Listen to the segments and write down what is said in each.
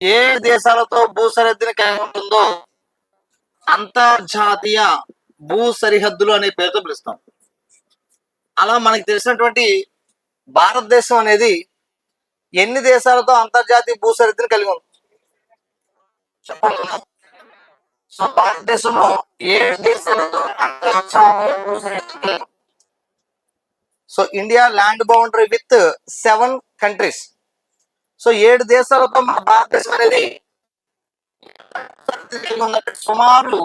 ఏ దేశాలతో భూ సరిహద్దుని కలిగి ఉంటుందో అంతర్జాతీయ భూ సరిహద్దులు అనే పేరుతో పిలుస్తాం. అలా మనకి తెలిసినటువంటి భారతదేశం అనేది ఎన్ని దేశాలతో అంతర్జాతీయ భూ సరిహద్దుని కలిగి ఉంది చెప్పండి. సో భారతదేశంలో 7 దేశాలతో అంతర్జాతీయ భూ సరిహద్దులు. So India land boundary with 7 countries. So 7 దేశాలతో మన భారతదేశం అనేది సుమారు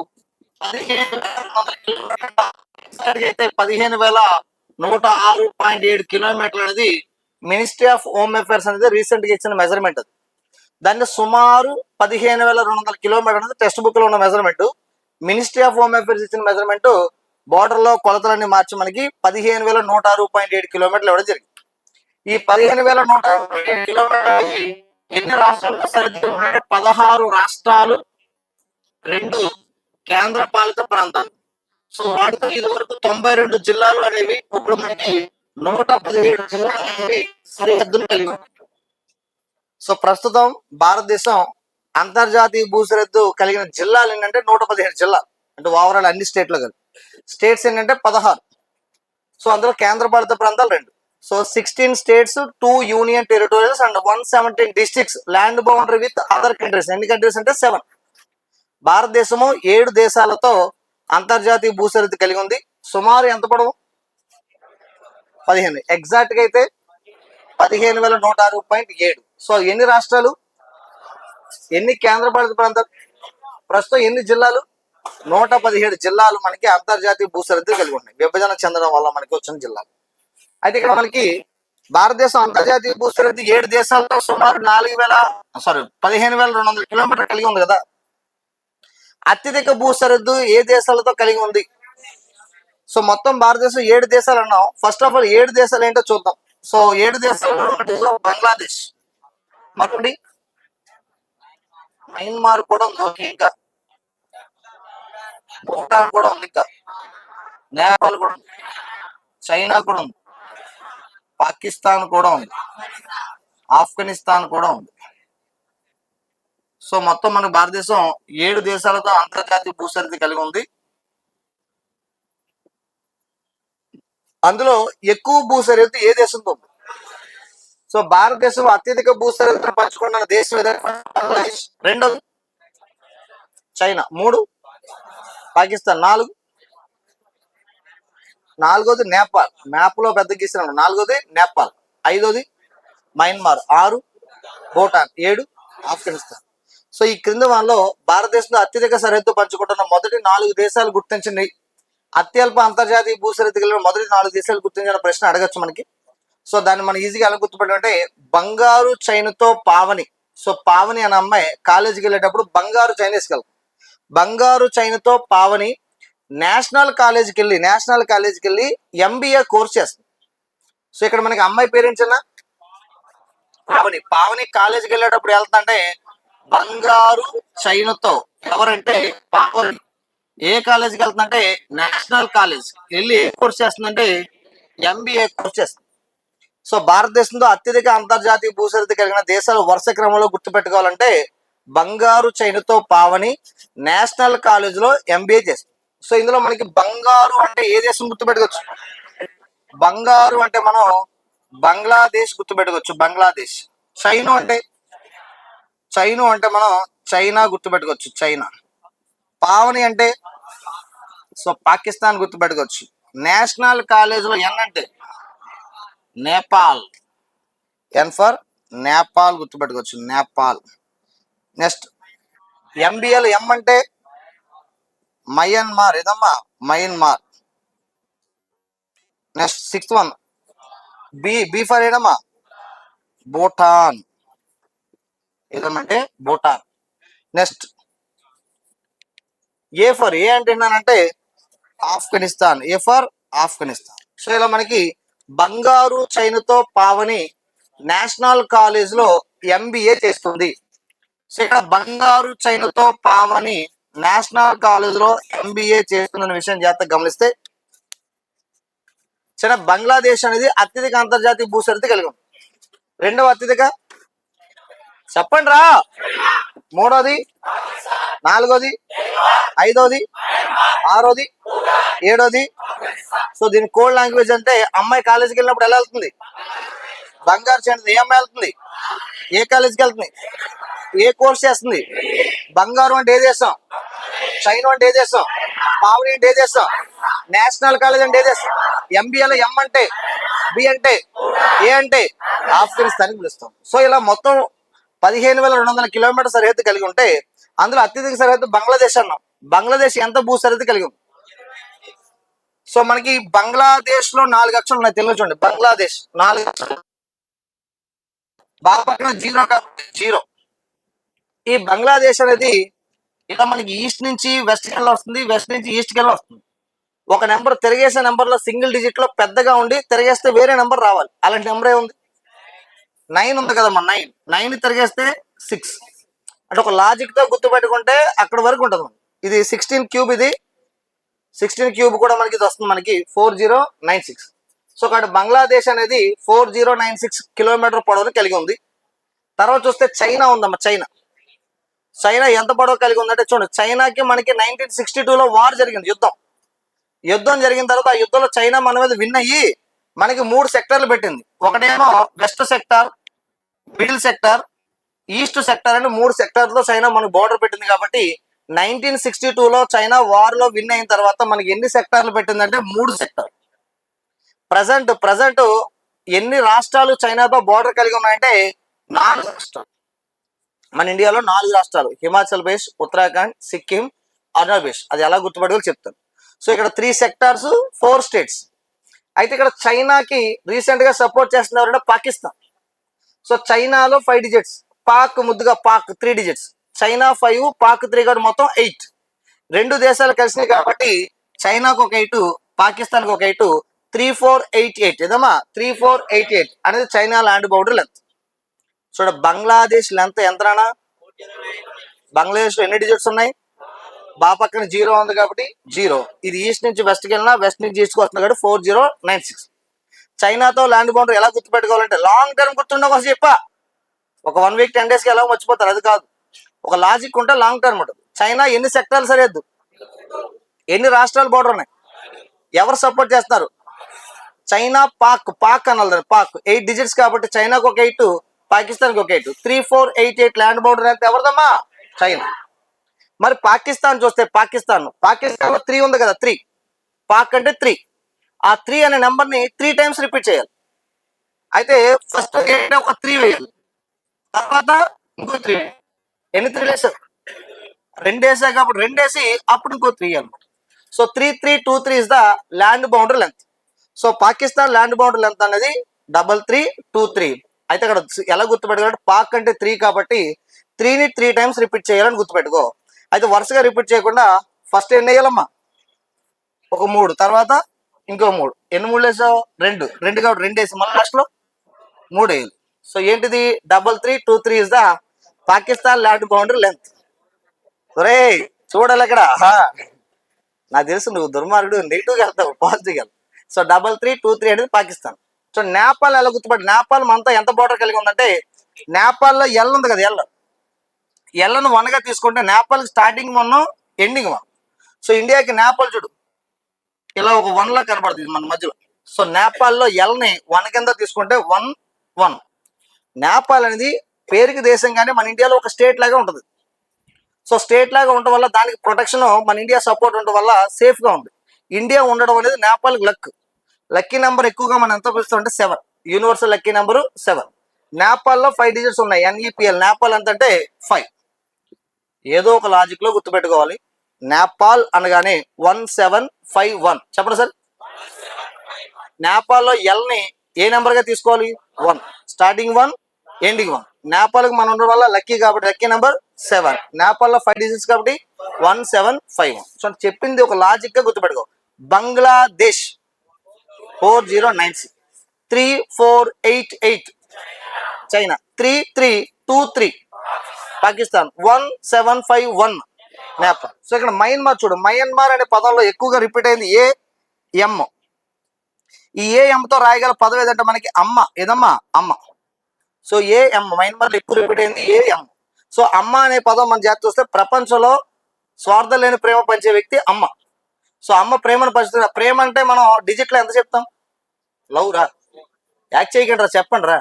15,106.7 కిలోమీటర్లు అనేది మినిస్ట్రీ ఆఫ్ హోమ్ అఫైర్స్ అనేది రీసెంట్ గా ఇచ్చిన మెజర్మెంట్. దాన్ని సుమారు 15,200 కిలోమీటర్ అనేది టెక్స్ట్ బుక్ లో ఉన్న measurement. Ministry of home affairs ఇచ్చిన మెజర్మెంట్ బోర్డర్ లో కొలతలన్నీ మార్చి మనకి 15,106.7 కిలోమీటర్లు ఇవ్వడం జరిగింది. ఈ 15,106 కిలోమీటర్లు ఎన్ని రాష్ట్రాలు సరిహద్దు? 16 రాష్ట్రాలు, 2 కేంద్ర పాలిత ప్రాంతాలు. సో వాటితో ఇది వరకు 92 జిల్లాలు అనేవి ఇప్పుడు మనకి 117 జిల్లాలు అనేవి సరిహద్దులు కలిగి ఉన్నాయి. సో ప్రస్తుతం భారతదేశం అంతర్జాతీయ భూ సరిహద్దు కలిగిన జిల్లాలు ఏంటంటే 117 జిల్లాలు, అంటే ఓవరాల్ అన్ని స్టేట్లో కలిపి. స్టేట్స్ ఏంటంటే 16. సో అందులో కేంద్ర పాలిత ప్రాంతాలు 2. So 16 states, 2 union territorials and 117 districts land boundary with other countries. ఎన్ని కంట్రీస్ అంటే 7. భారతదేశము 7 దేశాలతో అంతర్జాతీయ భూ సరిహద్దు కలిగి ఉంది. సుమారు ఎంత పొడవు? 15. ఎగ్జాక్ట్ గా అయితే 15,106.7. సో ఎన్ని రాష్ట్రాలు, ఎన్ని కేంద్ర పాలిత ప్రాంతాలు, ప్రస్తుతం ఎన్ని జిల్లాలు? 117 జిల్లాలు మనకి అంతర్జాతీయ భూ సరిహద్దు కలిగి ఉన్నాయి, విభజన చెందడం వల్ల మనకి వచ్చిన జిల్లాలు. అయితే ఇక్కడ మనకి భారతదేశం అంతర్జాతీయ భూ సరిహద్దు 7 దేశాలతో సుమారు 15,200 కిలోమీటర్లు కలిగి ఉంది కదా. అత్యధిక భూ సరిహద్దు ఏ దేశాలతో కలిగి ఉంది? సో మొత్తం భారతదేశం 7 దేశాలు అన్నాం. ఫస్ట్ ఆఫ్ ఆల్ 7 దేశాలు ఏంటో చూద్దాం. సో 7 దేశాలు బంగ్లాదేశ్, మరొకటి మయన్మార్ కూడా ఉంది, ఇంకా భూటాన్ కూడా ఉంది, ఇంకా నేపాల్ కూడా ఉంది, చైనా కూడా ఉంది, పాకిస్తాన్ కూడా ఉంది, ఆఫ్ఘనిస్తాన్ కూడా ఉంది. సో మొత్తం మన భారతదేశం 7 దేశాలతో అంతర్జాతీయ భూ సరిహద్దు కలిగి ఉంది. అందులో ఎక్కువ భూ సరిహద్దు ఏ దేశంతో ఉంది? సో భారతదేశంలో అత్యధిక భూ సరిహద్దును పంచుకున్న దేశం ఏదైనా బంగ్లాదేశ్, 2 చైనా, 3 పాకిస్తాన్, 4 నేపాల్, మ్యాప్ లో పెద్ద గీసినాడు, 4 నేపాల్, 5 మయన్మార్, 6 భూటాన్, 7 ఆఫ్ఘనిస్తాన్. సో ఈ క్రింద వాళ్ళలో భారతదేశంలో అత్యధిక సరిహద్దు పంచుకుంటున్న మొదటి 4 దేశాలు గుర్తించండి. అత్యల్ప అంతర్జాతీయ భూ సరిహద్దు కలిగిన మొదటి 4 దేశాలు గుర్తించిన ప్రశ్న అడగచ్చు మనకి. సో దాన్ని మనం ఈజీగా ఎలా గుర్తుపెట్టాలంటే బంగారు చైన్తో పావని. సో పావని అనే అమ్మాయి కాలేజీకి వెళ్ళేటప్పుడు బంగారు చైన్ వేసుకెళ్తాం. బంగారు చైన్తో పావని నేషనల్ కాలేజీకి వెళ్ళి ఎంబీఏ కోర్స్ చేస్తుంది. సో ఇక్కడ మనకి అమ్మాయి పేరెంట్స్ పావని కాలేజీకి వెళ్ళేటప్పుడు వెళ్తుంటే బంగారు చైన్తో, ఎవరంటే పావని ఏ కాలేజీకి వెళ్తుందంటే నేషనల్ కాలేజ్ వెళ్ళి ఏ కోర్స్ చేస్తుందంటే ఎంబీఏ కోర్స్ చేస్తుంది. సో భారతదేశంలో అత్యధిక అంతర్జాతీయ భూ సరిహద్దు కలిగిన దేశాలు వరుస క్రమంలో గుర్తుపెట్టుకోవాలంటే బంగారు చైన్తో పావని నేషనల్ కాలేజీలో ఎంబీఏ చేస్తుంది. సో ఇందులో మనకి బంగారు అంటే ఏ దేశం గుర్తుపెట్టుకోవచ్చు? బంగారు అంటే మనం బంగ్లాదేశ్ గుర్తుపెట్టుకోవచ్చు, బంగ్లాదేశ్. చైనా అంటే మనం చైనా గుర్తుపెట్టుకోవచ్చు, చైనా. పావని అంటే సో పాకిస్తాన్ గుర్తుపెట్టుకోవచ్చు. నేషనల్ కాలేజీలో ఎన్ అంటే నేపాల్, ఎన్ ఫర్ నేపాల్ గుర్తుపెట్టుకోవచ్చు, నేపాల్. నెక్స్ట్ ఎంబీఏలో ఎం అంటే మయన్మార్, ఏదమ్మా Myanmar. Next 6th one B for ఏదమ్మా భూటాన్, ఏదమ్మంటే భూటాన్. నెక్స్ట్ ఏ అంటే ఏంటంటే Afghanistan, A for Afghanistan. So ఇలా మనకి బంగారు చైన్తో పావని నేషనల్ కాలేజ్ లో ఎంబీఏ చేస్తుంది. సో ఇక్కడ బంగారు చైన్తో పావని నేషనల్ కాలేజ్ లో ఎంబీఏ చేస్తున్న విషయం జాగ్రత్తగా గమనిస్తే చిన్న బంగ్లాదేశ్ అనేది అత్యధిక అంతర్జాతీయ భూ సరిహద్దు కలిగి ఉంది. రెండవ అత్యధిక చెప్పండి రా. మూడోది, నాలుగోది, ఐదోది, ఆరోది, ఏడోది. సో దీని కోడ్ లాంగ్వేజ్ అంటే అమ్మాయి కాలేజీకి వెళ్ళినప్పుడు ఎలా వెళ్తుంది? బంగారు చెంది. ఏ అమ్మాయి వెళ్తుంది? ఏ కాలేజీకి వెళ్తుంది? ఏ కోర్స్ చేస్తుంది? బంగారు అంటే ఏ దేశం? చైనా అంటే ఏ దేశం? పావని అంటే ఏ దేశం? నేషనల్ కాలేజ్ అంటే ఏ దేశం? ఎంబీఏలో ఎం అంటే, బి అంటే, ఏ అంటే ఆఫ్ఘనిస్తాన్ పిలుస్తాం. సో ఇలా మొత్తం 15,200 కిలోమీటర్ సరిహద్దు కలిగి ఉంటే అందులో అత్యధిక సరిహద్దు బంగ్లాదేశ్ అన్నాం. బంగ్లాదేశ్ ఎంత భూ సరిహద్దు కలిగి ఉంది? సో మనకి బంగ్లాదేశ్ లో 4 అక్షరాలు ఉన్నాయి. తెలుగు చూడండి, బంగ్లాదేశ్ 4 అక్షరాలు. బాగా పక్కన జీరో కాబట్టి జీరో. ఈ బంగ్లాదేశ్ అనేది ఇలా మనకి ఈస్ట్ నుంచి వెస్ట్ కెళ్ళి వస్తుంది, వెస్ట్ నుంచి ఈస్ట్ కెళ్ళి వస్తుంది. ఒక నెంబర్ తిరిగేసే నెంబర్ లో సింగిల్ డిజిట్ లో పెద్దగా ఉండి తిరిగేస్తే వేరే నెంబర్ రావాలి. అలాంటి నెంబర్ ఏముంది? 9 ఉంది కదమ్మా. 9 తిరిగేస్తే 6. అంటే ఒక లాజిక్ తో గుర్తుపెట్టుకుంటే అక్కడ వరకు ఉంటుంది. ఇది 16 క్యూబ్. ఇది 16 క్యూబ్ కూడా మనకి ఇది వస్తుంది, మనకి 4096. సో కాబట్టి బంగ్లాదేశ్ అనేది 4096 కిలోమీటర్ పొడవును కలిగి ఉంది. తర్వాత చూస్తే చైనా ఉందమ్మా. చైనా ఎంత పొడవు కలిగి ఉందంటే చూడండి, చైనాకి మనకి 1962లో వార్ జరిగింది, యుద్ధం జరిగిన తర్వాత ఆ యుద్ధంలో చైనా మన మీద విన్ అయ్యి మనకి 3 సెక్టార్లు పెట్టింది. ఒకటేమో west sector, middle sector, east sector అని 3 సెక్టార్లో చైనా మనకు బోర్డర్ పెట్టింది. కాబట్టి 1962లో చైనా వార్ లో విన్ అయిన తర్వాత మనకి ఎన్ని సెక్టార్లు పెట్టిందంటే 3 సెక్టార్. ప్రజెంట్ ఎన్ని రాష్ట్రాలు చైనాతో బోర్డర్ కలిగి ఉన్నాయంటే 4 రాష్ట్రాలు. మన ఇండియాలో 4 రాష్ట్రాలు: హిమాచల్ ప్రదేశ్, ఉత్తరాఖండ్, సిక్కిం, అరుణాచల్ ప్రదేశ్. అది ఎలా గుర్తుపట్టుకోవాలో చెప్తాను. సో ఇక్కడ 3 సెక్టార్స్, 4 స్టేట్స్. అయితే ఇక్కడ చైనాకి రీసెంట్ గా సపోర్ట్ చేస్తున్నారు పాకిస్తాన్. సో చైనాలో 5 డిజిట్స్, పాక్ ముద్దుగా పాక్ 3 డిజిట్స్, చైనా 5, పాక్ 3 కాబట్టి మొత్తం 8. 2 దేశాలు కలిసినాయి కాబట్టి చైనాకు ఒక 8, పాకిస్తాన్కి ఒక 8, 3488. ఏదమ్మా 3488 అనేది చైనా ల్యాండ్ బౌండరీ లెంత్. చూడ బంగ్లాదేశ్ లెంత్ ఎంతనా? బంగ్లాదేశ్ లో ఎన్ని డిజిట్స్ ఉన్నాయి? పక్కన జీరో ఉంది కాబట్టి జీరో. ఇది ఈస్ట్ నుంచి వెస్ట్కి వెళ్ళినా వెస్ట్ నుంచి ఈస్ట్కి వస్తుంది కాబట్టి 4096. చైనాతో ల్యాండ్ బౌండరీ ఎలా గుర్తుపెట్టుకోవాలంటే లాంగ్ టర్మ్ గుర్తుండడం కోసం చెప్పా. ఒక 1 వీక్ 10 డేస్కి ఎలా మర్చిపోతారు, అది కాదు. ఒక లాజిక్ ఉంటే లాంగ్ టర్మ్ ఉంటుంది. చైనా ఎన్ని సెక్టార్లు సరిహద్దు, ఎన్ని రాష్ట్రాలు బోర్డర్ ఉన్నాయి, ఎవరు సపోర్ట్ చేస్తారు? చైనా, పాక్ అనాలి. పాక్ 8 డిజిట్స్ కాబట్టి చైనాకు ఒక 8, పాకిస్తాన్కి ఒక 8. 3488 ల్యాండ్ బౌండరీ అయితే ఎవరిదమ్మా? చైనా. మరి పాకిస్తాన్ చూస్తే పాకిస్తాన్ లో 3 ఉంది కదా, 3. పాక్ అంటే 3. ఆ 3 అనే నెంబర్ ని 3 టైమ్స్ రిపీట్ చేయాలి. అయితే ఫస్ట్ ఒక 3 వేయాలి, తర్వాత ఇంకో 3. ఎన్ని 3 వేసారు? 2 వేసాయి కాబట్టి 2 వేసి అప్పుడు ఇంకో 3 అనమాట. So 3323 is the land boundary length. So Pakistan land boundary length అనేది 3323. అయితే అక్కడ ఎలా గుర్తుపెట్టుకోవాలంటే పాక్ అంటే 3 కాబట్టి 3ని 3 టైమ్స్ రిపీట్ చేయాలని గుర్తుపెట్టుకో. అయితే వరుసగా రిపీట్ చేయకుండా ఫస్ట్ ఎన్ని వేయాలమ్మా? ఒక 3, తర్వాత ఇంకో 3. ఎన్ని 3 వేసావు? 2 కాబట్టి 2 వేసి మళ్ళీ లాస్ట్ లో 3 వేయాలి. సో ఏంటిది? 3323 is the Pakistan land boundary length. ఒరే చూడాలి ఇక్కడ. నాకు తెలుసు నువ్వు దుర్మార్గుడు, నెగిటివ్గా వెళ్తావు, పాజిటివ్గా వెళ్తావు. సో 3323 అనేది పాకిస్తాన్. సో నేపాల్ ఎలా గుర్తుపడి? నేపాల్ మనతో ఎంత బోర్డర్ కలిగి ఉందంటే నేపాల్లో ఎల్ ఉంది కదా, ఎల్లను 1గా తీసుకుంటే నేపాల్కి స్టార్టింగ్ 1, ఎండింగ్ 1. సో ఇండియాకి నేపాల్ చూడు ఇలా ఒక 1 లా కనబడుతుంది మన మధ్యలో. సో నేపాల్లో ఎల్ని 1 కింద తీసుకుంటే 1, 1. నేపాల్ అనేది పేరుకి దేశం కానీ మన ఇండియాలో ఒక స్టేట్ లాగా ఉంటుంది. సో స్టేట్ లాగా ఉండడం వల్ల దానికి ప్రొటెక్షన్ మన ఇండియా సపోర్ట్ ఉండడం వల్ల సేఫ్గా ఉంది. ఇండియా ఉండడం అనేది నేపాల్కి లక్కీ నెంబర్ ఎక్కువగా మనం ఎంత పిలుస్తామంటే 7. Universal lucky number 7. నేపాల్లో 5 డిజిట్స్ ఉన్నాయి, NEPL. నేపాల్ ఎంత అంటే 5. ఏదో ఒక లాజిక్ లో గుర్తుపెట్టుకోవాలి. నేపాల్ అనగానే 1751. చెప్పండి సార్. నేపాల్లో ఎల్ని ఏ నెంబర్ గా తీసుకోవాలి? 1. Starting 1, ending 1. నేపాల్కి మనం ఉండడం వల్ల లక్కీ కాబట్టి లక్కీ నెంబర్ 7. నేపాల్లో 5 డిజిట్స్ కాబట్టి 1751. సో చెప్పింది ఒక లాజిక్ గా గుర్తుపెట్టుకో. బంగ్లాదేశ్ 4096. 3488 చైనా. 3323 పాకిస్తాన్. 1751 నేపాల్. సో ఇక్కడ మయన్మార్ చూడు. మయన్మార్ అనే పదంలో ఎక్కువగా రిపీట్ అయింది AM. ఈ AM తో రాయగల పదం ఏదంటే మనకి అమ్మ. ఏదమ్మా? అమ్మ. సో ఏఎం మయన్మార్లో ఎక్కువ రిపీట్ అయింది ఏఎం. సో అమ్మ అనే పదం మన జాతి చూస్తే ప్రపంచంలో స్వార్థం లేని ప్రేమ పంచే వ్యక్తి అమ్మ. సో అమ్మ ప్రేమను పంచుతుంది. ప్రేమ అంటే మనం డిజిట్లో ఎంత చెప్తాం? లవ్ రా, యాక్ట్ చేయకండి రా, చెప్పండి రా,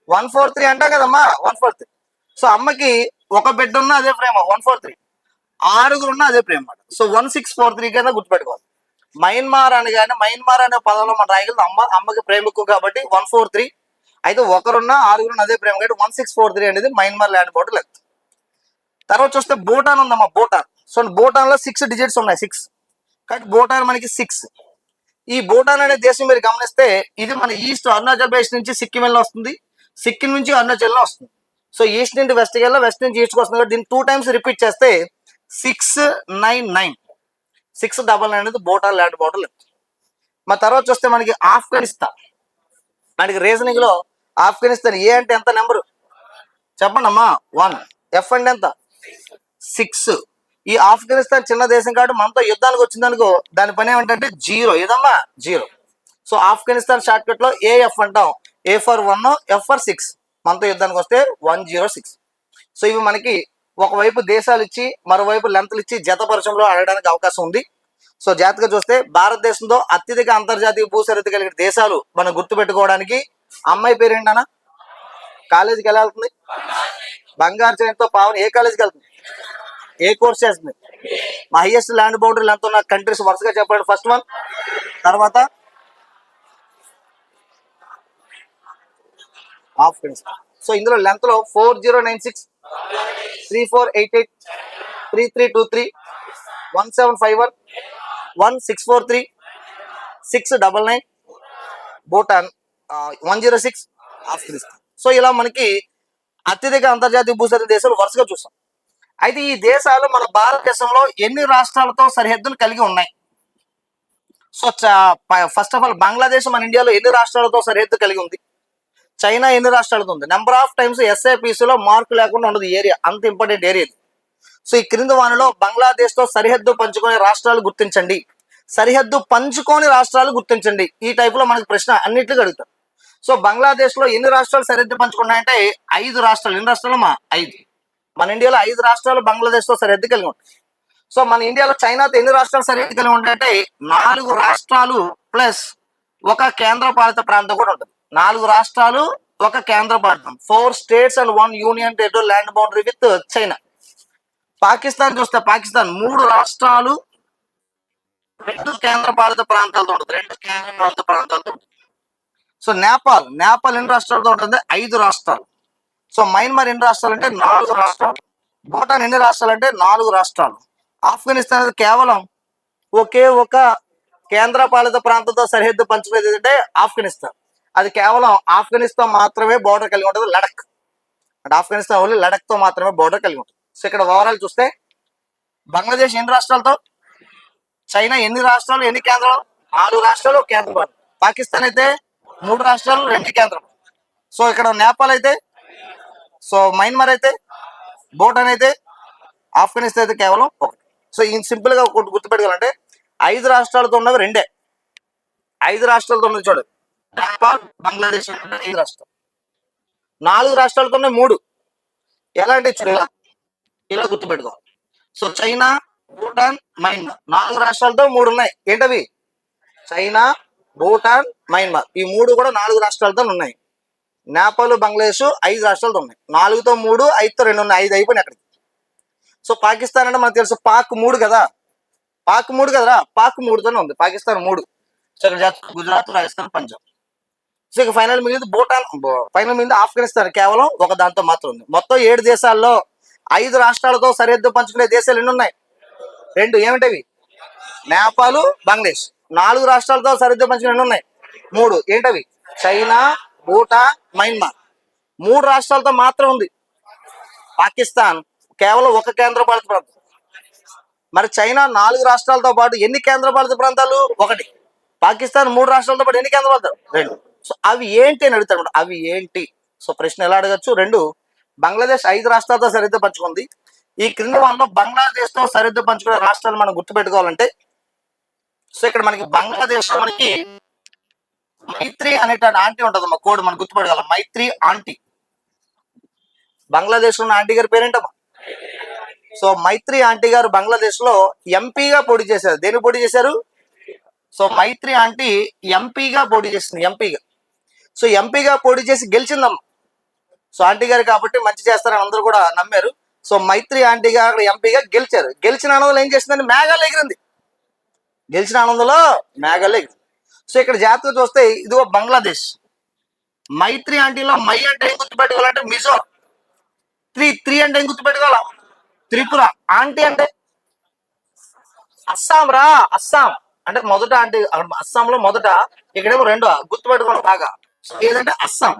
143 అంటాం కదమ్మా, 143. సో అమ్మకి ఒక బిడ్డ ఉన్నా అదే ప్రేమ, 143. ఆరుగురు ఉన్నా అదే ప్రేమ అన్నమాట. సో 1643 కింద గుర్తుపెట్టుకోవాలి. మయన్మార్ అని కానీ మయన్మార్ అనే పదంలో మనం రాయగలదు అమ్మకి ప్రేమ ఎక్కువ కాబట్టి 143. అయితే ఒకరున్నా ఆరుగురున్న అదే ప్రేమ కాబట్టి 1643 అనేది మయన్మార్ ల్యాండ్ బోర్డర్ లెంత్. తర్వాత చూస్తే భూటాన్ ఉందమ్మా, భూటాన్. సో భూటాన్ లో 6 డిజిట్స్ ఉన్నాయి, 6 కాబట్టి భూటాన్ మనకి 6. ఈ భూటాన్ అనే దేశం మీరు గమనిస్తే ఇది మన ఈస్ట్ అరుణాచల్ ప్రదేశ్ నుంచి సిక్కిం వెళ్ళి వస్తుంది, సిక్కిం నుంచి అరుణాచల్ వస్తుంది. సో ఈస్ట్ నుండి వెస్ట్ వెళ్ళి వెస్ట్ నుంచి ఈస్ట్కి వస్తుంది కాబట్టి దీన్ని 2 టైమ్స్ రిపీట్ చేస్తే 699 699 అనేది భూటాన్ ల్యాండ్ బోర్డర్ లెంత్. మా తర్వాత చూస్తే మనకి ఆఫ్ఘనిస్తాన్. మనకి రీజనింగ్ లో ఆఫ్ఘనిస్తాన్ ఏ అంటే ఎంత నెంబరు చెప్పండి అమ్మా, 1. ఎఫ్ అంటే ఎంత, 6. ఈ ఆఫ్ఘనిస్తాన్ చిన్న దేశం కాబట్టి మనతో యుద్ధానికి వచ్చిందనుకో దాని పని ఏమంటే 0. ఏదమ్మా 0. సో ఆఫ్ఘనిస్తాన్ షార్ట్ కట్ లో ఏఎఫ్ అంటాం, ఏ ఫర్ 1, ఎఫ్ ఫర్ 6. మనతో యుద్ధానికి వస్తే 106. సో ఇవి మనకి ఒకవైపు దేశాలు ఇచ్చి మరోవైపు లెంత్లు ఇచ్చి జతపరచంలో అడగడానికి అవకాశం ఉంది. సో జాగ్రత్తగా చూస్తే భారతదేశంలో అత్యధిక అంతర్జాతీయ భూసరిహద్దు కలిగిన దేశాలు మనం గుర్తుపెట్టుకోవడానికి అమ్మాయి పేరు ఏంటన్నా, కాలేజీకి ఎలా వెళ్తుంది, బంగారు చైన్తో పావని ఏ కాలేజీకి వెళ్తుంది, ఏ కోర్స్ చేస్తుంది, మా హైయెస్ట్ ల్యాండ్ బౌండరీ లెంత్ ఉన్న కంట్రీస్ వరుసగా చెప్పండి. ఫస్ట్ 1, తర్వాత ఆఫ్ఘనిస్తాన్. సో ఇందులో లెంత్ లో 4096, 3488, 3323, 1751, 1643, 699, భూటాన్ 106, ఆఫ్ఘనిస్తాన్. సో ఇలా మనకి అత్యధిక అంతర్జాతీయ భూసరిహద్దు దేశాలు వరుసగా చూస్తాం. అయితే ఈ దేశాలు మన భారతదేశంలో ఎన్ని రాష్ట్రాలతో సరిహద్దును కలిగి ఉన్నాయి? So first of all Bangladesh మన ఇండియాలో ఎన్ని రాష్ట్రాలతో సరిహద్దు కలిగి ఉంది? చైనా ఎన్ని రాష్ట్రాలతో ఉంది? నెంబర్ ఆఫ్ టైమ్స్ ఎస్ఐపిసిలో మార్కు లేకుండా ఉండదు ఏరియా, అంత ఇంపార్టెంట్ ఏరియా ఇది. సో ఈ క్రింది వానిలో బంగ్లాదేశ్ తో సరిహద్దు పంచుకునే రాష్ట్రాలు గుర్తించండి, సరిహద్దు పంచుకోని రాష్ట్రాలు గుర్తించండి. ఈ టైప్ లో మనకి ప్రశ్న అన్నిటికీ అడుగుతారు. సో బంగ్లాదేశ్ లో ఎన్ని రాష్ట్రాలు సరిహద్దు పంచుకున్నాయంటే 5 రాష్ట్రాలు. ఎన్ని రాష్ట్రాలు మా 5. మన ఇండియాలో 5 రాష్ట్రాలు బంగ్లాదేశ్ తో సరిహద్దు కలిగి ఉంటాయి. సో మన ఇండియాలో చైనాతో ఎన్ని రాష్ట్రాలు సరిహద్దు కలిగి ఉంటాయంటే 4 రాష్ట్రాలు ప్లస్ ఒక కేంద్ర పాలిత ప్రాంతం కూడా ఉంటుంది. 4 రాష్ట్రాలు ఒక కేంద్ర పాలితం, 4 states and 1 union territory land boundary with China. Pakistan చూస్తే పాకిస్తాన్ 3 రాష్ట్రాలు 2 కేంద్ర పాలిత ప్రాంతాలతో ఉంటుంది, 2 కేంద్ర పాలిత ప్రాంతాలతో ఉంటుంది. సో నేపాల్ ఎన్ని రాష్ట్రాలతో ఉంటుంది? 5 రాష్ట్రాలు. సో మయన్మార్ ఎన్ని రాష్ట్రాలు అంటే 4 రాష్ట్రాలు. భూటాన్ ఎన్ని రాష్ట్రాలు అంటే 4 రాష్ట్రాలు. ఆఫ్ఘనిస్తాన్ అనేది కేవలం ఒకే ఒక కేంద్ర పాలిత ప్రాంతంతో సరిహద్దు పంచుకునేది అంటే ఆఫ్ఘనిస్తాన్. అది కేవలం ఆఫ్ఘనిస్తాన్ మాత్రమే బోర్డర్ కలిగి ఉంటుంది, లడక్ అంటే ఆఫ్ఘనిస్తాన్ ఓన్లీ లడక్ తో మాత్రమే బోర్డర్ కలిగి ఉంటుంది. సో ఇక్కడ ఓవరాల్ చూస్తే బంగ్లాదేశ్ ఎన్ని రాష్ట్రాలతో, చైనా ఎన్ని రాష్ట్రాలు ఎన్ని కేంద్రాలు, 4 రాష్ట్రాలు కేంద్రం. పాకిస్తాన్ అయితే 3 రాష్ట్రాలు 2 కేంద్రం. సో ఇక్కడ నేపాల్ అయితే, సో మయన్మార్ అయితే, భూటాన్ అయితే, ఆఫ్ఘనిస్తాన్ అయితే కేవలం 1. సో ఈ సింపుల్ గా గుర్తుపెట్టుకోవాలంటే 5 రాష్ట్రాలతో ఉన్నవి 2. 5 రాష్ట్రాలతో ఉన్నది చూడండి, నేపాల్ బంగ్లాదేశ్ 5 రాష్ట్రాలు. 4 రాష్ట్రాలతో 3. ఎలాంటి చూడ ఇలా గుర్తుపెట్టుకోవాలి. సో చైనా, భూటాన్, మయన్మార్ 4 రాష్ట్రాలతో 3 ఉన్నాయి. ఏంటవి? చైనా, భూటాన్, మయన్మార్ ఈ 3 కూడా 4 రాష్ట్రాలతో ఉన్నాయి. నేపాల్, బంగ్లాదేశ్ 5 రాష్ట్రాలతో ఉన్నాయి. 4తో 3, 5తో 2 ఉన్నాయి, 5 అయిపోయినాయి అక్కడికి. సో పాకిస్తాన్ అంటే మనకు తెలుసు, పాక్ 3 కదా, పాక్ 3తోనే ఉంది. పాకిస్తాన్ 3, గుజరాత్, రాజస్థాన్, పంజాబ్. సో ఇక ఫైనల్ మిగిలింది భూటాన్, ఫైనల్ మిగిలింది ఆఫ్ఘనిస్తాన్, కేవలం ఒక దాంతో మాత్రం ఉంది. మొత్తం 7 దేశాల్లో 5 రాష్ట్రాలతో సరిహద్దు పంచుకునే దేశాలు ఎన్ని ఉన్నాయి? 2. ఏమిటవి? నేపాల్, బంగ్లాదేశ్. 4 రాష్ట్రాలతో సరిహద్దు పంచుకునే ఎన్ని ఉన్నాయి? 3. ఏంటవి? China, Bhutan, Myanmar. 3 రాష్ట్రాలతో మాత్రం ఉంది. పాకిస్తాన్ కేవలం ఒక కేంద్ర పాలిత ప్రాంతం. మరి చైనా 4 రాష్ట్రాలతో పాటు ఎన్ని కేంద్ర పాలిత ప్రాంతాలు? 1. పాకిస్తాన్ 3 రాష్ట్రాలతో పాటు ఎన్ని కేంద్ర పాలిత? 2. సో అవి ఏంటి అని అడుగుతారు. అవి ఏంటి? సో ప్రశ్న ఎలా అడగచ్చు? 2. బంగ్లాదేశ్ 5 రాష్ట్రాలతో సరిహద్దు పంచుకుంది. ఈ క్రింది వాళ్ళలో బంగ్లాదేశ్ తో సరిహద్దు పంచుకునే రాష్ట్రాలు మనం గుర్తుపెట్టుకోవాలంటే, సో ఇక్కడ మనకి బంగ్లాదేశ్ మనకి మైత్రి అనేటువంటి ఆంటీ ఉంటుంది మా కోడ్ మనం గుర్తుపెట్టగలం, మైత్రి ఆంటీ. బంగ్లాదేశ్ లో ఉన్న ఆంటీ గారి పేరేంటమ్మా? సో మైత్రి ఆంటీ గారు బంగ్లాదేశ్ లో ఎంపీగా పోటీ చేశారు. దేని పోటీ చేశారు? సో మైత్రి ఆంటీ ఎంపీగా పోటీ చేసింది, ఎంపీగా. సో ఎంపీగా పోటీ చేసి గెలిచిందమ్మా. సో ఆంటీ గారు కాబట్టి మంచి చేస్తారని అందరూ కూడా నమ్మారు. సో మైత్రి ఆంటీ గారు ఎంపీగా గెలిచారు. గెలిచిన ఆనందంలో ఏం చేసిందంటే మేఘాలు ఎగిరింది. గెలిచిన ఆనందంలో మేఘాలు ఎగిరింది. సో ఇక్కడ జాతీయ చూస్తే ఇదిగో బంగ్లాదేశ్. మైత్రి ఆంటీలో మై అంటే ఏం గుర్తుపెట్టుకోవాలంటే మిజోరం. త్రీ అంటే ఏం గుర్తుపెట్టుకోవాలా? త్రిపుర. ఆంటీ అంటే అస్సాం రా, అస్సాం అంటే మొదట ఆంటీ. అస్సాంలో మొదట, ఇక్కడేమో రెండో. గుర్తుపెట్టుకోవడం బాగా. ఏదంటే అస్సాం.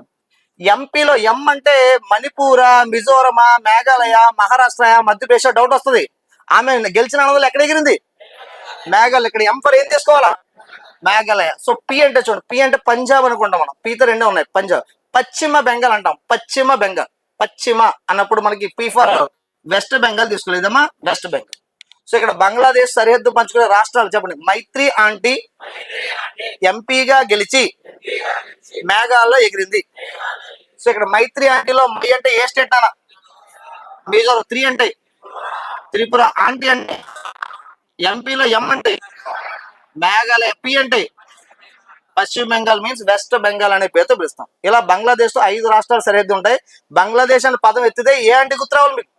ఎంపీలో ఎం అంటే మణిపూర, మిజోరమా, మేఘాలయ, మహారాష్ట్ర, మధ్యప్రదేశ్ డౌట్ వస్తుంది. ఆమె గెలిచిన ఆనందంలో ఎక్కడ ఎగిరింది? మేఘాలయ. ఇక్కడ ఎం ఫర్ ఏం తీసుకోవాలా? మేఘాలయ. సో పి అంటే చూడండి, పి అంటే పంజాబ్ అనుకుంటాం మనం. పీతో రెండే ఉన్నాయి, పంజాబ్. పశ్చిమ బెంగాల్ అంటాం, పశ్చిమ బెంగాల్. పశ్చిమ అన్నప్పుడు మనకి పి ఫర్ వెస్ట్ బెంగాల్ తీసుకోలేదమ్మా, వెస్ట్ బెంగాల్. సో ఇక్కడ బంగ్లాదేశ్ సరిహద్దు పంచుకునే రాష్ట్రాలు చెప్పండి. మైత్రి ఆంటీ ఎంపీగా గెలిచి మేఘాల్లో ఎగిరింది. సో ఇక్కడ మైత్రి ఆంటీలో మై అంటే ఏ స్టేట్ అన్న? మిజోరం. త్రీ అంటే త్రిపుర. ఆంటీ అంటే ఎంపీలో ఎం అంటే మేఘాలయ. పి అంటే పశ్చిమ బెంగాల్, మీన్స్ వెస్ట్ బెంగాల్ అనే పేరుతో పిలుస్తాం. ఇలా బంగ్లాదేశ్ తో 5 రాష్ట్రాలు సరిహద్దు ఉంటాయి. బంగ్లాదేశ్ అనే పదం ఎత్తితే ఏ ఆంటీ గుర్తు రావాలి మీకు?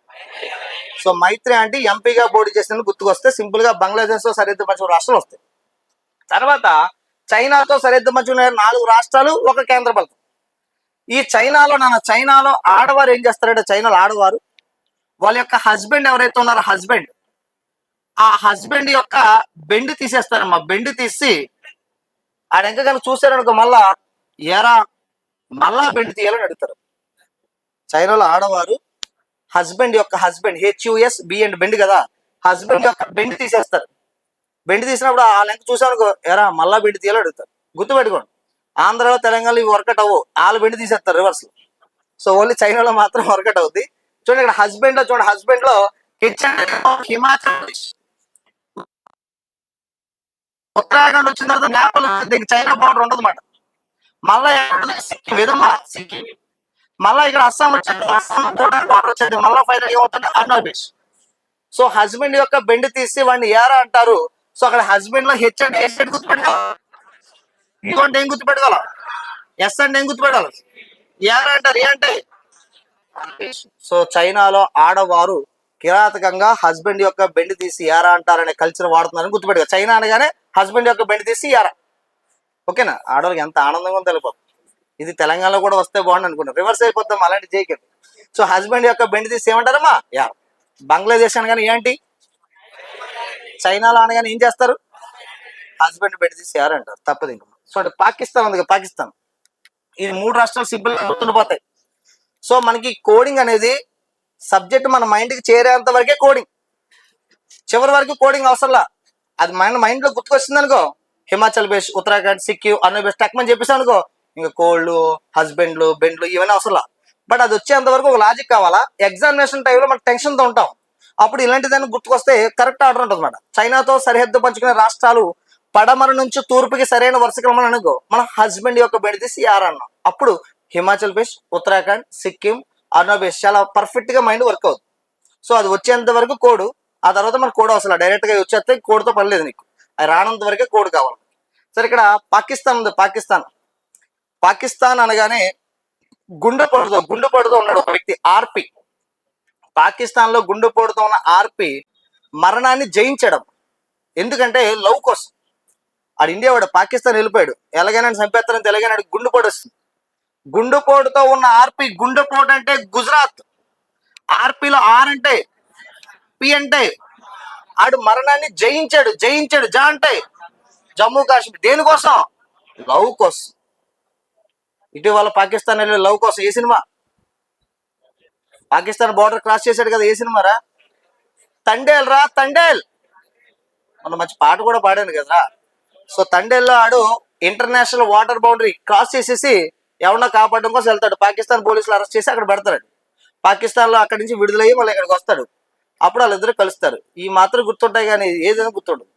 సో మైత్రి ఆంటీ ఎంపీగా పోటీ చేసిన గుర్తుకొస్తే సింపుల్ గా బంగ్లాదేశ్ తో సరిహద్దు పంచుకునే రాష్ట్రాలు వస్తాయి. తర్వాత చైనాతో సరిహద్దు పంచుకునే 4 రాష్ట్రాలు, 1 కేంద్ర పాలితం. ఈ చైనాలో ఆడవారు ఏం చేస్తారంటే, చైనాలో ఆడవారు వాళ్ళ యొక్క హస్బెండ్ ఎవరైతే ఉన్నారో ఆ హస్బెండ్ యొక్క బెండ్ తీసేస్తారమ్మా. బెండ్ తీసి ఆడ ఇంకా కనుక చూసారనుకో మళ్ళా ఎరా మళ్ళా బెండ్ తీయాలని అడుగుతారు. చైనాలో ఆడవారు హస్బెండ్ HUS BE బెండ్ కదా, హస్బెండ్ యొక్క బెండ్ తీసేస్తారు. బెండ్ తీసినప్పుడు ఆ లెంక చూసారనుకో ఎరా మళ్ళా బెండ్ తీయాలని అడుగుతారు. గుర్తుపెట్టుకోండి, ఆంధ్రలో తెలంగాణలో ఇవి వర్కౌట్ అవ్వవు, వాళ్ళు బెండ్ తీసేస్తారు రివర్స్. సో ఓన్లీ చైనాలో మాత్రం వర్కౌట్ అవుతుంది. చూడండి ఇక్కడ హస్బెండ్ లో, చూడండి హస్బెండ్ లో హిమాచల్ ప్రదేశ్, ఉత్తరాఖండ్ వచ్చిన తర్వాత నేపాల్ వచ్చింది. చైనా బార్డర్ ఉండదు అన్నమాట. మళ్ళీ సిక్కిం, విధమా సిక్కిం. మళ్ళీ ఇక్కడ అస్సాం వచ్చింది, అస్సాం బార్డర్ వచ్చింది. మళ్ళీ ఫైనల్ ఏమవుతుంది? అరుణాచల్. సో హస్బెండ్ యొక్క బెండ్ తీసి వాడిని ఏరా అంటారు. సో అక్కడ హస్బెండ్ లో హెచ్ అంటే ఎస్ అంటే గుర్తుపెట్టుకోవాలి. ఇంకోటి ఏం గుర్తుపెట్టుకోవాలి? ఎస్ అంటే ఏం గుర్తుపెట్టాలి? ఏరా అంటారు, ఏ అంటే. సో చైనాలో ఆడవారు కిరాతకంగా హస్బెండ్ యొక్క బెండ్ తీసి యారా అంటారనే కల్చర్ వాడుతున్నారని గుర్తుపెట్టుకో. చైనా అనగానే హస్బెండ్ యొక్క బెండ్ తీసి యారా. ఓకేనా? ఆడవాళ్ళకి ఎంత ఆనందంగా ఉందో తెలిపో. ఇది తెలంగాణలో కూడా వస్తే బాగుండు అనుకుంటాం, రివర్స్ అయిపోతాం అలాంటి చేయకండి. సో హస్బెండ్ యొక్క బెండ్ తీసి ఏమంటారమ్మా? యారా. బంగ్లాదేశ్ అనగానే ఏంటి? చైనాలో అనగానే ఏం చేస్తారు? హస్బెండ్ బెండ్ తీసి యారా అంటారు. తప్పదు. ఇంకా సో అంటే పాకిస్తాన్ ఉంది, పాకిస్తాన్. ఇది 3 రాష్ట్రాలు సింపుల్ గా గుర్తుండిపోతాయి. సో మనకి కోడింగ్ అనేది సబ్జెక్ట్ మన మైండ్కి చేరేంత వరకే కోడింగ్, చివరి వరకు కోడింగ్ అవసరంలా. అది మన మైండ్ లో గుర్తుకొచ్చింది అనుకో, హిమాచల్ ప్రదేశ్, ఉత్తరాఖండ్, సిక్కిం, అరుణాచల్ టక్మని చెప్పేసి అనుకో, ఇంకా కోల్డ్, హస్బెండ్లు, బెండ్లు ఇవన్నీ అవసరంలా. బట్ అది వచ్చేంత వరకు ఒక లాజిక్ కావాలా. ఎగ్జామినేషన్ టైంలో మనం టెన్షన్తో ఉంటాం, అప్పుడు ఇలాంటిదాన్ని గుర్తుకొస్తే కరెక్ట్ ఆర్డర్ ఉంటుంది అన్నమాట. చైనాతో సరిహద్దు పంచుకునే రాష్ట్రాలు పడమర నుంచి తూర్పుకి సరైన వరుస క్రమం అనుకో, మన హస్బెండ్ యొక్క బెండ్ తీసి యారా అన్నాం. అప్పుడు హిమాచల్ ప్రదేశ్, ఉత్తరాఖండ్, సిక్కిం, అరుణాచల్ చాలా పర్ఫెక్ట్ గా మైండ్ వర్క్ అవుతుంది. సో అది వచ్చేంత వరకు కోడ్, ఆ తర్వాత మన కోడ్ అవసరం, డైరెక్ట్ గా వచ్చేస్తే కోడ్తో పని లేదు నీకు. అది రానంత వరకే కోడ్ కావాలి. సరే ఇక్కడ పాకిస్తాన్ ఉంది. పాకిస్తాన్ అనగానే గుండెపోటుతో ఉన్నాడు ఒక వ్యక్తి, ఆర్పి. పాకిస్తాన్ లో గుండెపోటుతో ఉన్న ఆర్పి మరణాన్ని జయించడం. ఎందుకంటే లవ్ కోసం. ఆడు ఇండియా వాడు, పాకిస్తాన్ వెళ్ళిపోయాడు, ఎలాగైనా చంపేస్తారని తెలియగానే గుండెపోటు వస్తుంది. గుండెపోటుతో ఉన్న ఆర్పి, గుండెపోటు అంటే గుజరాత్, ఆర్పిలో ఆర్ అంటే పి అంటే ఆడు మరణాన్ని జయించాడు. జా అంటే జమ్మూ కాశ్మీర్. దేనికోసం? లవ్ కోసం. ఇటీవల పాకిస్తాన్ వెళ్ళి లవ్ కోసం. ఏ సినిమా? పాకిస్తాన్ బార్డర్ క్రాస్ చేశాడు కదా, ఏ సినిమారా? తండేల్ రా, తండేల్. మనం మంచి పాట కూడా పాడాను కదా. సో తండేల్లో ఆడు ఇంటర్నేషనల్ వాటర్ బౌండరీ క్రాస్ చేసేసి ఎవరన్నా కాపాడడం కోసం వెళ్తాడు. పాకిస్తాన్ పోలీసులు అరెస్ట్ చేసి అక్కడ పెడతాడు. పాకిస్తాన్ లో అక్కడి నుంచి విడుదలయ్యి మళ్ళీ ఇక్కడికి వస్తాడు. అప్పుడు వాళ్ళిద్దరు కలుస్తారు. ఈ మాత్రం గుర్తుంటాయి కానీ ఏదైనా గుర్తుండదు.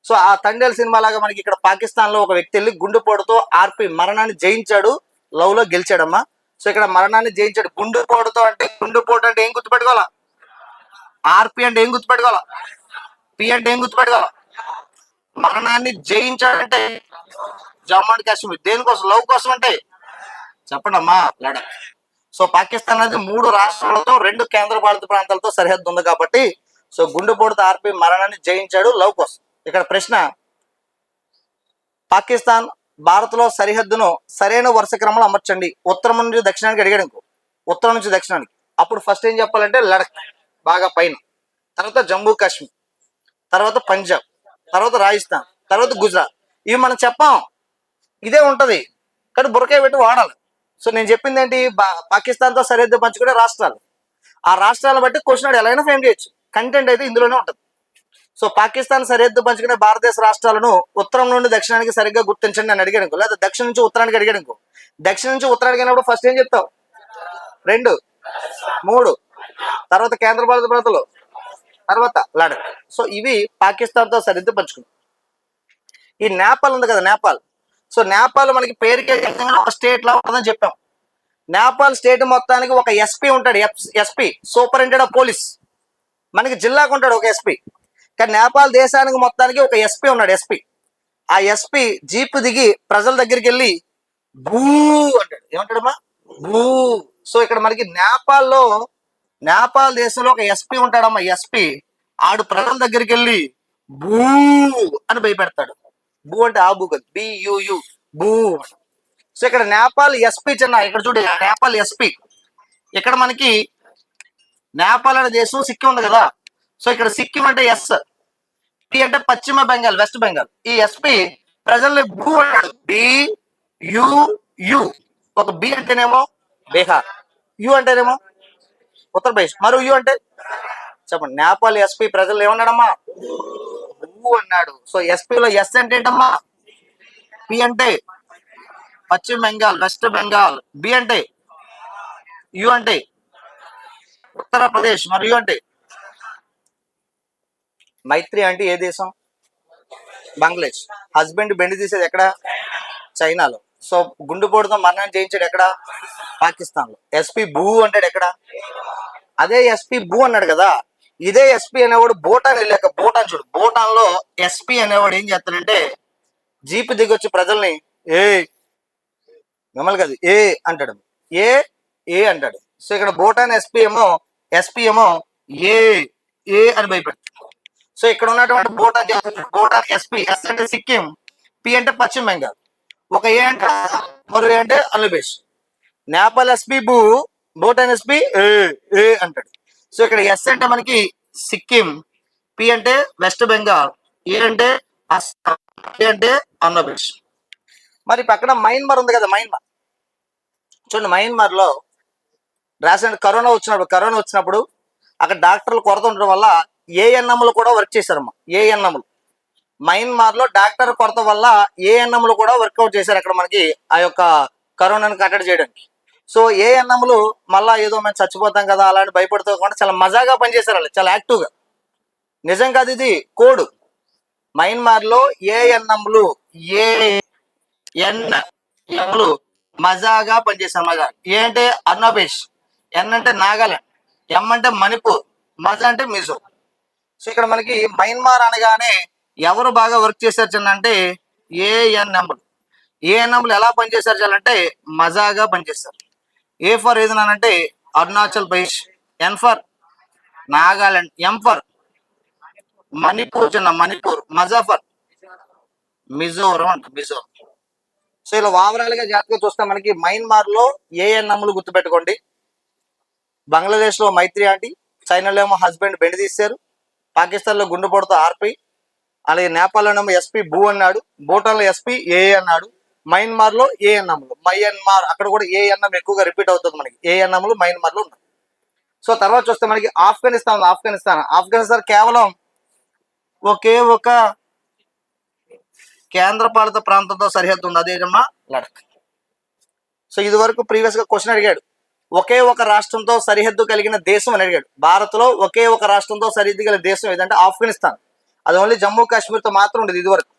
సో ఆ తండేల్ సినిమా లాగా మనకి ఇక్కడ పాకిస్తాన్ లో ఒక వ్యక్తి వెళ్ళి గుండెపోటుతో ఆర్పి మరణాన్ని జయించాడు, లవ్ లో గెలిచాడమ్మా. సో ఇక్కడ మరణాన్ని జయించాడు. గుండెపోటుతో అంటే గుండెపోటు అంటే ఏం గుర్తుపెట్టుకోవాలా? ఆర్పి అంటే ఏం గుర్తుపెట్టుకోవాలా? పి అంటే ఏం గుర్తుపెట్టుకోవాలా? మరణాన్ని జయించాడంటే జమ్మూ అండ్ కాశ్మీర్. దేనికోసం? లవ్ కోసం అంటే చెప్పండి అమ్మా, లడక్. సో పాకిస్తాన్ అనేది 3 రాష్ట్రాలతో 2 కేంద్రపాలిత ప్రాంతాలతో సరిహద్దు ఉంది కాబట్టి సో గుండెపోటుతో ఆర్పి మరణాన్ని జయించాడు లవ్ కోసం. ఇక్కడ ప్రశ్న, పాకిస్తాన్ భారత్ లో సరిహద్దును సరైన వరుస క్రమంలో అమర్చండి. ఉత్తరం నుంచి దక్షిణానికి అడిగాడు ఇంకో, ఉత్తరం నుంచి దక్షిణానికి. అప్పుడు ఫస్ట్ ఏం చెప్పాలంటే లడక్ బాగా పైన, తర్వాత జమ్మూ కాశ్మీర్, తర్వాత పంజాబ్, తర్వాత రాజస్థాన్, తర్వాత గుజరాత్. ఇవి మనం చెప్పాం, ఇదే ఉంటది కానీ బురకాయ పెట్టి వాడాలి. సో నేను చెప్పింది ఏంటి? పాకిస్తాన్తో సరిహద్దు పంచుకునే రాష్ట్రాలు. ఆ రాష్ట్రాలను బట్టి క్వశ్చన్ ఎలా అయినా ఫ్రేమ్ చేయొచ్చు. కంటెంట్ అయితే ఇందులోనే ఉంటుంది. సో పాకిస్తాన్ సరిహద్దు పంచుకునే భారతదేశ రాష్ట్రాలను ఉత్తరం నుండి దక్షిణానికి సరిగ్గా గుర్తించండి అని అడిగాడు ఇంకో, లేదా దక్షిణ నుంచి ఉత్తరానికి అడిగాడు ఇంకో. దక్షిణ నుంచి ఉత్తరానికి అయినప్పుడు ఫస్ట్ ఏం చెప్తావు? 2, 3, తర్వాత కేంద్రపాలిత ప్రాంతాలు, తర్వాత లడక్. సో ఇవి పాకిస్తాన్తో సరిహద్దు పంచుకున్నాయి. ఈ నేపాల్ ఉంది కదా, నేపాల్. సో నేపాల్ మనకి పేరుకే ఒక స్టేట్ లా ఉంటుందని చెప్పాం. నేపాల్ స్టేట్ మొత్తానికి ఒక ఎస్పీ ఉంటాడు. SP superintendent of police. మనకి జిల్లాకు ఉంటాడు ఒక ఎస్పీ, కానీ నేపాల్ దేశానికి మొత్తానికి ఒక ఎస్పీ ఉన్నాడు. ఎస్పీ, ఆ ఎస్పీ జీప్ దిగి ప్రజల దగ్గరికి వెళ్ళి భూ అంటాడు. ఏమంటాడమ్మా? భూ. సో ఇక్కడ మనకి నేపాల్ దేశంలో ఒక ఎస్పీ ఉంటాడమ్మా. ఎస్పీ ఆడు ప్రజల దగ్గరికి వెళ్ళి భూ అని భయపెడతాడు. భూ అంటే ఆ భూ కదా, బియుయు, భూ. సో ఇక్కడ నేపాల్ ఎస్పీ చిన్న, ఇక్కడ చూడు నేపాల్ ఎస్పీ. ఇక్కడ మనకి నేపాల్ అనే దేశం సిక్కిం ఉంది కదా. సో ఇక్కడ సిక్కిం అంటే ఎస్, పి అంటే పశ్చిమ బెంగాల్, వెస్ట్ బెంగాల్. ఈ ఎస్పీ ప్రజల్ని భూ అంటాడు. బియుయు. ఒక బి అంటేనేమో బీహార్, యు అంటేనేమో ఉత్తరప్రదేశ్, మరో యు అంటే చెప్పండి. నేపాల్ ఎస్పీ ప్రజలు ఏమన్నాడమ్మా? భూ అన్నాడు. సో ఎస్పీలో ఎస్ అంటే ఏంటమ్మా? పి అంటే పశ్చిమ బెంగాల్, వెస్ట్ బెంగాల్. బి అంటే యు అంటే ఉత్తరప్రదేశ్, మరి యు అంటే మైత్రి అంటే ఏ దేశం? బంగ్లాదేశ్. హస్బెండ్ బెండి తీసేది ఎక్కడ? చైనాలో. సో గుండెపోటుతో మరణం చేయించాడు ఎక్కడ? పాకిస్తాన్ లో. ఎస్పీ భూ అంటాడు ఎక్కడ? అదే ఎస్పీ భూ అన్నాడు కదా, ఇదే ఎస్పీ అనేవాడు భూటాన్ వెళ్ళాక, భూటాన్ చూడు, భూటాన్ లో ఎస్పీ అనేవాడు ఏం చేస్తాడంటే జీప్ దిగొచ్చి ప్రజల్ని ఏ మిమ్మల్ని కాదు ఏ అంటాడు. ఏ అంటాడు. సో ఇక్కడ భూటాన్ ఎస్పీ ఏమో ఏ అని భయపెడతాడు. సో ఇక్కడ ఉన్నటువంటి భూటాన్ ఎస్పీ, ఎస్ అంటే సిక్కిం, పి అంటే పశ్చిమ బెంగాల్, ఒక ఏ అంటే మరో ఏ అంటే అన్లబేష్. నేపాల్ ఎస్పీ భూ, భూటాన్ ఎస్పీ ఏ అంటాడు. సో ఇక్కడ ఎస్ అంటే మనకి సిక్కిం, పి అంటే వెస్ట్ బెంగాల్, ఏ అంటే అస్సాం, ఏ అంటే ఆంధ్రప్రదేశ్. మరి పక్కన మయన్మార్ ఉంది కదా, మయన్మార్ చూడండి. మయన్మార్ లో రాసిన కరోనా వచ్చినప్పుడు అక్కడ డాక్టర్లు కొరత ఉండడం వల్ల ఏఎన్ఎంలు కూడా వర్క్ చేశారమ్మా. ఏఎన్ఎంలు మయన్మార్ లో డాక్టర్ కొరత వల్ల ఏఎన్ఎంలు కూడా వర్కౌట్ చేశారు అక్కడ మనకి ఆ యొక్క కరోనాను కట్టడి చేయడానికి. సో ఏఎన్ఎంలు మళ్ళా ఏదో మేము చచ్చిపోతాం కదా అలాంటి భయపడుతూ చాలా మజాగా పనిచేశారు వాళ్ళు, చాలా యాక్టివ్గా. నిజం కాదు, ఇది కోడ్. మయన్మార్ లో ఏఎన్ఎంలు మజాగా పనిచేశారు. మజా. ఏ అంటే అరుణాచల్, ఎన్ అంటే నాగాలాండ్, ఎం అంటే మణిపూర్, మజా అంటే మిజో. సో ఇక్కడ మనకి మయన్మార్ అనగానే ఎవరు బాగా వర్క్ చేశారు అంటే ఏఎన్ఎంలు. ఏఎన్ఎంలు ఎలా పనిచేశారు చాలంటే మజాగా పనిచేస్తారు. ఏ ఫర్ ఏదనంటే Arunachal Pradesh, N for Nagaland, M for Manipur Manipur, మజా ఫర్ మిజోరం అంట, మిజోరం. సో ఇలా ఓవరాల్ గా జాగ్రత్తగా చూస్తే మనకి మయన్మార్ లో ఏఎన్ఎంలు గుర్తుపెట్టుకోండి, బంగ్లాదేశ్ లో మైత్రి ఆంటీ, చైనాలో ఏమో హస్బెండ్ బెండి తీశారు, పాకిస్తాన్ లో గుండెపోటుతో ఆర్పి, అలాగే నేపాల్ లోనేమో ఎస్పీ భూ అన్నాడు, భూటాన్ లో ఎస్పీ ఏ అన్నాడు, మయన్మార్ లో ఏఎన్ఎంలు. మయన్మార్ అక్కడ కూడా ఏఎన్ఎం ఎక్కువగా రిపీట్ అవుతుంది మనకి, ఏఎన్ఎంలు మయన్మార్ లో ఉన్నాయి. సో తర్వాత చూస్తే మనకి ఆఫ్ఘనిస్తాన్. ఆఫ్ఘనిస్తాన్ కేవలం ఒకే ఒక కేంద్రపాలిత ప్రాంతంతో సరిహద్దు ఉంది, అదేనమ్మా లడక్. సో ఇది వరకు ప్రీవియస్ గా క్వశ్చన్ అడిగాడు, ఒకే ఒక రాష్ట్రంతో సరిహద్దు కలిగిన దేశం అని అడిగాడు. భారత్ లో ఒకే ఒక రాష్ట్రంతో సరిహద్దు కలిగిన దేశం ఏదంటే ఆఫ్ఘనిస్తాన్. అది ఓన్లీ జమ్మూ కాశ్మీర్తో మాత్రం ఉండేది ఇదివరకు.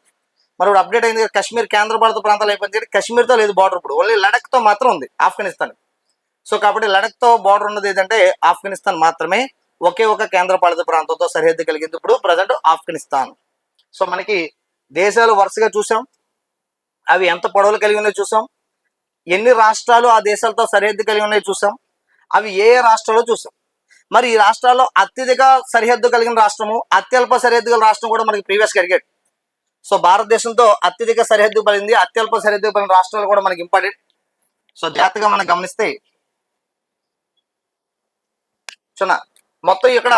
మరి ఇప్పుడు అప్డేట్ అయింది కదా, కాశ్మీర్ కేంద్రపాలిత ప్రాంతాలు అయిపోయింది, కాశ్మీర్తో లేదు బార్డర్, ఇప్పుడు ఓన్లీ లడఖ్తో మాత్రం ఉంది ఆఫ్ఘనిస్తాన్. సో కాబట్టి లడఖ్తో బార్డర్ ఉన్నది ఏదంటే ఆఫ్ఘనిస్తాన్ మాత్రమే. ఒకే ఒక కేంద్రపాలిత ప్రాంతంతో సరిహద్దు కలిగింది ఇప్పుడు ప్రజెంట్ ఆఫ్ఘనిస్తాన్. సో మనకి దేశాలు వరుసగా చూసాం, అవి ఎంత పొడవులు కలిగి ఉన్నాయో చూసాం, ఎన్ని రాష్ట్రాలు ఆ దేశాలతో సరిహద్దు కలిగి ఉన్నాయో చూసాం, అవి ఏ రాష్ట్రాలు చూసాం. మరి ఈ రాష్ట్రాల్లో అత్యధిక సరిహద్దు కలిగిన రాష్ట్రము, అత్యల్ప సరిహద్దు కలిగిన రాష్ట్రం కూడా మనకి ప్రీవియస్గా అడిగాడు. సో భారతదేశంతో అత్యధిక సరిహద్దు పడింది, అత్యల్ప సరిహద్దు పడిన రాష్ట్రాలు కూడా మనకి ఇంపార్టెంట్. సో జాగ్రత్తగా మనం గమనిస్తే చూన మొత్తం ఇక్కడ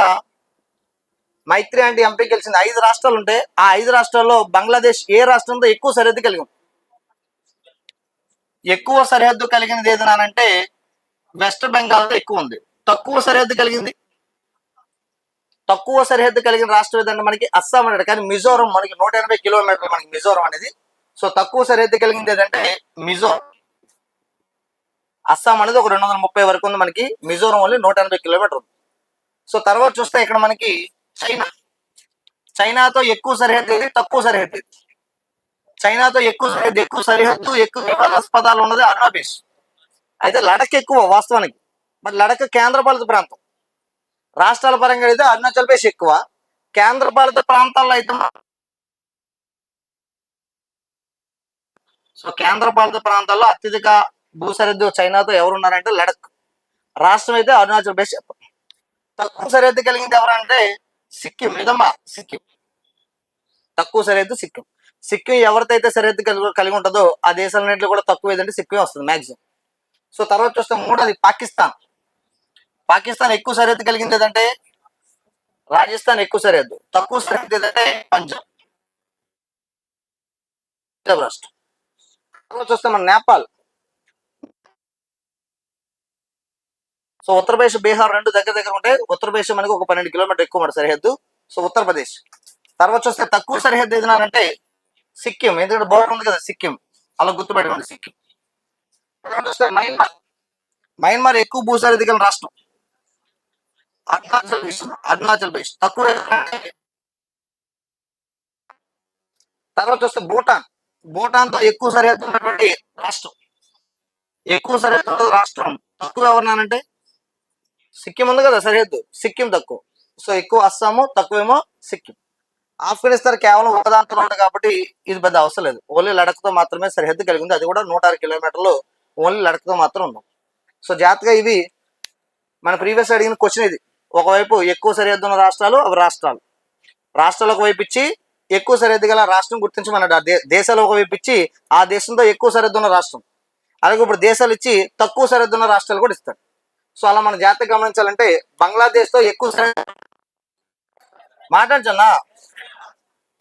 మైత్రి అంటే ఎంపీ గెలిచింది 5 రాష్ట్రాలు ఉంటే, ఆ 5 రాష్ట్రాల్లో బంగ్లాదేశ్ ఏ రాష్ట్రంతో ఎక్కువ సరిహద్దు కలిగి ఉంది? ఎక్కువ సరిహద్దు కలిగినది ఏదనంటే వెస్ట్ బెంగాల్తో ఎక్కువ ఉంది. తక్కువ సరిహద్దు కలిగింది, తక్కువ సరిహద్దు కలిగిన రాష్ట్రం ఏదంటే మనకి అస్సాం అనేది. కానీ మిజోరం మనకి 180 కిలోమీటర్లు మనకి మిజోరం అనేది. సో తక్కువ సరిహద్దు కలిగింది ఏదంటే మిజోరం. అస్సాం అనేది ఒక 230 వరకు ఉంది మనకి, మిజోరం ఓన్లీ 180 కిలోమీటర్ ఉంది. సో తర్వాత చూస్తే ఇక్కడ మనకి చైనా, చైనాతో ఎక్కువ సరిహద్దు ఇది, తక్కువ సరిహద్దు ఇది. చైనాతో ఎక్కువ సరిహద్దు ఎక్కువ వివాదాస్పదాలు ఉన్నది అరుణాచల్. అయితే లడక్ ఎక్కువ వాస్తవానికి, మరి లడక్ కేంద్రపాలిత ప్రాంతం. రాష్ట్రాల పరంగా అయితే అరుణాచల్ ప్రదేశ్ ఎక్కువ, కేంద్రపాలిత ప్రాంతాల్లో అయితే సో కేంద్రపాలిత ప్రాంతాల్లో అత్యధిక భూసరిహద్దు చైనాతో ఎవరు ఉన్నారంటే లడక్. రాష్ట్రం అయితే అరుణాచల్ ప్రదేశ్. తక్కువ సరిహద్దు కలిగింది ఎవరంటే సిక్కిం. ఇదమ్మా సిక్కిం తక్కువ సరిహద్దు సిక్కిం. సిక్కిం ఎవరితో అయితే సరిహద్దు కలిగి ఉంటుందో ఆ దేశాలన్నింటిలో కూడా తక్కువ ఏదంటే సిక్కిం వస్తుంది మ్యాక్సిమం. సో తర్వాత చూస్తే మూడోది పాకిస్తాన్. పాకిస్తాన్ ఎక్కువ సరిహద్దు కలిగింది ఏదంటే రాజస్థాన్ ఎక్కువ సరిహద్దు, తక్కువ సరిహద్దు ఏదంటే పంజాబ్ రాష్ట్రం. తర్వాత చూస్తే మన నేపాల్. సో ఉత్తరప్రదేశ్ బీహార్ రెండు దగ్గర దగ్గర ఉంటాయి. ఉత్తరప్రదేశ్ మనకి ఒక 12 కిలోమీటర్ ఎక్కువ మాట సరిహద్దు. సో ఉత్తరప్రదేశ్. తర్వాత చూస్తే తక్కువ సరిహద్దు ఏదన్నారంటే సిక్కిం, ఎందుకంటే బోర్డర్ ఉంది కదా సిక్కిం, అలా గుర్తుపెట్టుకోండి సిక్కిం. చూస్తే మయన్మార్, మయన్మార్ ఎక్కువ భూసరిహద్దు కలిగిన రాష్ట్రం. అరుణాచల్ ప్రదేశ్ తక్కువ. తర్వాత చూస్తే భూటాన్, భూటాన్తో ఎక్కువ సరిహద్దు ఉన్నటువంటి రాష్ట్రం. ఎక్కువ సరిహద్దు రాష్ట్రం తక్కువ ఎవరన్నానంటే సిక్కిం ఉంది కదా సరిహద్దు, సిక్కిం తక్కువ. సో ఎక్కువ అస్సాము, తక్కువేమో సిక్కిం. ఆఫ్ఘనిస్తాన్ కేవలం ఒకదాంతో ఉంది కాబట్టి ఇది పెద్ద అవసరం లేదు, ఓన్లీ లడఖ్తో మాత్రమే సరిహద్దు కలిగి ఉంది, అది కూడా 106 కిలోమీటర్లు ఓన్లీ లడఖ్తో మాత్రం ఉన్నాం. సో జాగ్రత్తగా ఇవి మన ప్రీవియస్ అడిగిన క్వశ్చన్ ఇది. ఒకవైపు ఎక్కువ సరిహద్దు ఉన్న రాష్ట్రాలు, అవి రాష్ట్రాలు. రాష్ట్రాలు ఒకవైపు ఇచ్చి ఎక్కువ సరిహద్దు గల రాష్ట్రం గుర్తించమన్నాడు. దేశాలు ఒకవైపు ఇచ్చి ఆ దేశంతో ఎక్కువ సరిహద్దు ఉన్న రాష్ట్రం. అలాగే ఇప్పుడు దేశాలు ఇచ్చి తక్కువ సరిహద్దు ఉన్న రాష్ట్రాలు కూడా ఇస్తాడు. సో అలా మనం జాగ్రత్తగా గమనించాలంటే బంగ్లాదేశ్తో ఎక్కువ సరిహద్దు మాట్లాడుతున్నా.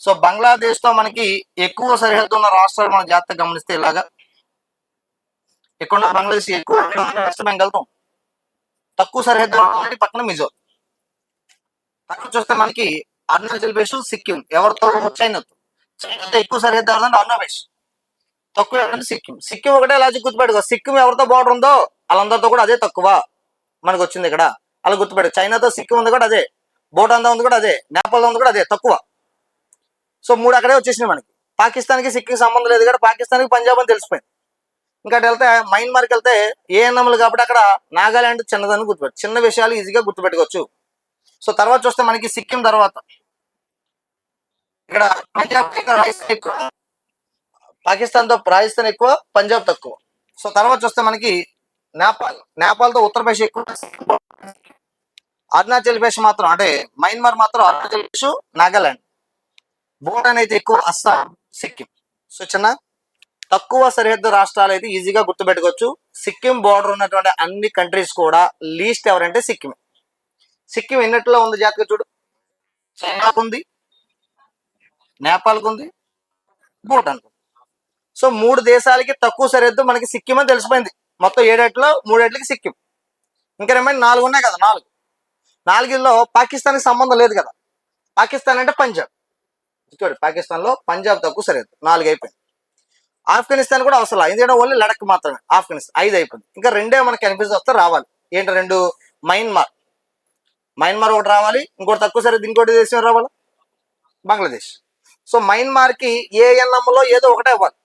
సో బంగ్లాదేశ్తో మనకి ఎక్కువ సరిహద్దు ఉన్న రాష్ట్రాలు మనం జాగ్రత్తగా గమనిస్తే ఇలాగా ఎక్కువ బంగ్లాదేశ్ ఎక్కువ వెస్ట్ బెంగాల్తో, తక్కువ సరిహద్దు పక్కన మిజోరం. తర్వాత చూస్తే మనకి అరుణాచల్ ప్రదేశ్, సిక్కిం ఎవరితో చైనాతో. చైనాతో ఎక్కువ సరిహద్దు ఎవరంటే అరుణాచల్, తక్కువ ఎవరంటే సిక్కిం. సిక్కిం ఒకటే లాజిక్ గుర్తుపెట్టుకో, సిక్కిం ఎవరితో బార్డర్ ఉందో వాళ్ళందరితో కూడా అదే తక్కువ మనకు వచ్చింది ఇక్కడ, అలా గుర్తుపెట్టు. చైనాతో సిక్కిం ఉంది కూడా అదే, భూటాన్తో ఉంది కూడా అదే, నేపాల్తో ఉంది కూడా అదే తక్కువ. సో 3 అక్కడే వచ్చేసినాయి మనకి. పాకిస్తాన్కి సిక్కిం సంబంధం లేదు కదా, పాకిస్తాన్కి పంజాబ్ అని తెలిసిపోయింది. ఇంకా వెళ్తే మయన్మార్కి వెళ్తే ఏఎన్ఎంలు కాబట్టి అక్కడ నాగాలాండ్ చిన్నదని గుర్తుపెట్టు, చిన్న విషయాలు ఈజీగా గుర్తుపెట్టుకోవచ్చు. సో తర్వాత చూస్తే మనకి సిక్కిం తర్వాత ఇక్కడ పంజాబ్ ఎక్కువ, పాకిస్తాన్తో రాజస్థాన్ ఎక్కువ, పంజాబ్ తక్కువ. సో తర్వాత చూస్తే మనకి నేపాల్, నేపాల్తో ఉత్తరప్రదేశ్ ఎక్కువ, అరుణాచల్ ప్రదేశ్ మాత్రం అంటే మయన్మార్ మాత్రం అరుణాచల్ ప్రదేశ్, నాగాలాండ్. భూటాన్ అయితే ఎక్కువ, అస్సాం, సిక్కిం. సో చిన్న తక్కువ సరిహద్దు రాష్ట్రాలు అయితే ఈజీగా గుర్తుపెట్టుకోవచ్చు. సిక్కిం బోర్డర్ ఉన్నటువంటి అన్ని కంట్రీస్ కూడా లీస్ట్ ఎవరంటే సిక్కిం. సిక్కిం ఎన్నిట్లో ఉంది జాగ్రత్తగా చూడు, చైనాకు ఉంది, నేపాల్కు ఉంది, భూటాన్. సో 3 దేశాలకి తక్కువ సరిహద్దు మనకి సిక్కిం అని తెలిసిపోయింది. మొత్తం 7 3 సిక్కిం, ఇంకా రిమైన్ 4 ఉన్నాయి కదా, 4లో పాకిస్తాన్కి సంబంధం లేదు కదా. పాకిస్తాన్ అంటే పంజాబ్ చూడు, పాకిస్తాన్లో పంజాబ్ తక్కువ సరిహద్దు 4 అయిపోయింది. ఆఫ్ఘనిస్తాన్ కూడా అవసరం, ఎందుకంటే ఓన్లీ లడక్ మాత్రమే. ఆఫ్ఘనిస్తాన్ 5 అయిపోయింది. ఇంకా 2 మనకి కనిపిస్తే వస్తే రావాలి. ఏంటి 2? మయన్మార్ ఒకటి రావాలి, ఇంకోటి తక్కువ సరిహద్దు ఇంకోటి దేశం రావాలి. బంగ్లాదేశ్. సో మయన్మార్కి ఏఎన్ఎంలో ఏదో ఒకటే అవ్వాలి.